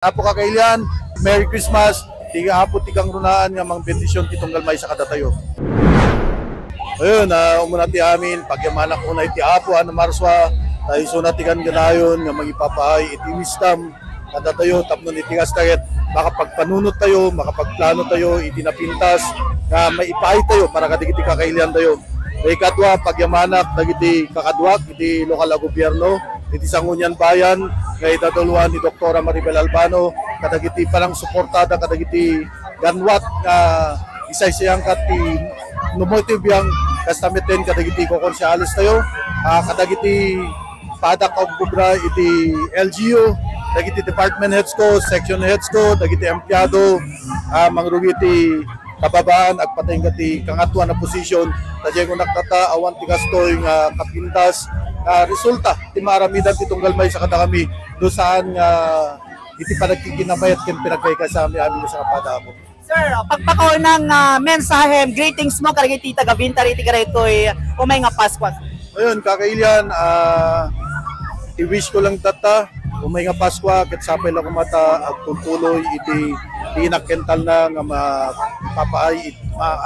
Apo kakailan, Merry Christmas, tiga apo tikang runaan nga mang bendisyon titong galmay sa kadatayo. Ayun, umuna ti amin, pagyamanak una iti apo, marswa, tayo sunat tikan ganayon, nga magipapahay, iti wisdom, kadatayo, tapnon iti kastaget, makapagpanunot tayo, makapagplano tayo, iti napintas, nga maipahay tayo para kadigiti kakailan tayo. Ikatwa, pagyamanak, dagiti kakadwak, iti lokal na gobyerno, iti Sangguniang Bayan, nga idaduluan ni Dr. Maribel Albano, kadagiti palang suportada, kadagiti ganwat, isa-isayang kati numotive yang kastamiten, kadagiti kokonsyalis tayo, kadagiti padak o kubra, iti LGU, dagiti department heads ko, section heads ko, dagiti empleyado, mangrugiti kababaan, at patay kati kangatuan na posisyon, tadya ko nakata, awan tigastoy nga kapintas, resulta, ti maramidan titong galmay sa kada kami, doon saan iti panagkikinabayat kin pinagkayka sa amin sa kapada mo. Sir, pagpakaw ng mensahe, greetings mo, karagiti taga-Vintar, iti kareto'y umay nga Pasko. Ayun, kakailian, i-wish ko lang tata, umay nga Pasko, kat sapay lang kumata, at tutuloy, iti inakental na nga mapapaay,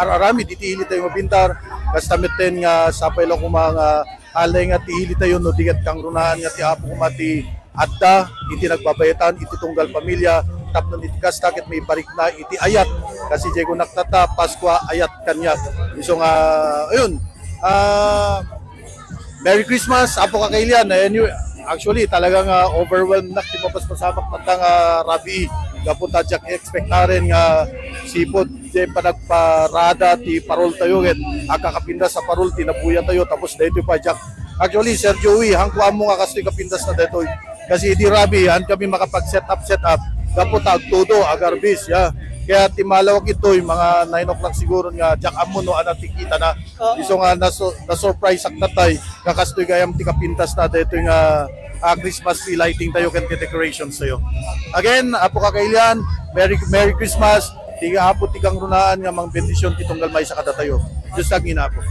araramid, iti hili tayo mabintar, kastamiten nga sapay lang kumanga, alay nga ti hili tayo, no digat kang runaan nga ti apo kumati, adda, iti nagbabayatan, iti tunggal pamilya, tapnon iti kastakit may parik na iti ayat kasi Diego naktata Pasko ayat kanya isong ayun Merry Christmas apo kakailan actually talagang overwhelmed na ti mapaspasamak matang rabi gapunta jak expectaren nga sipod di panagparada ti parol tayo ket akakapindas sa parol tinabuyan tayo tapos dito pa jak actually Sir Joey hangkuan mo nga kastoy kapindas na dito kasi di rabi han kami makapag set up gapunta todo agarbis ya kaya timalawag ito yung mga 9 o'clock siguro nga jak amon no anatikita na iso nga na surprise aktatay kakastoy gayam ti kapintas na dito nga Christmas tree lighting tayo kan decorations tayo. Again, apo kakailan, Merry Christmas. Tiga apo tigang runaan nga mang bendisyon titong galmay sa kadatayo. Diyos kag ina po.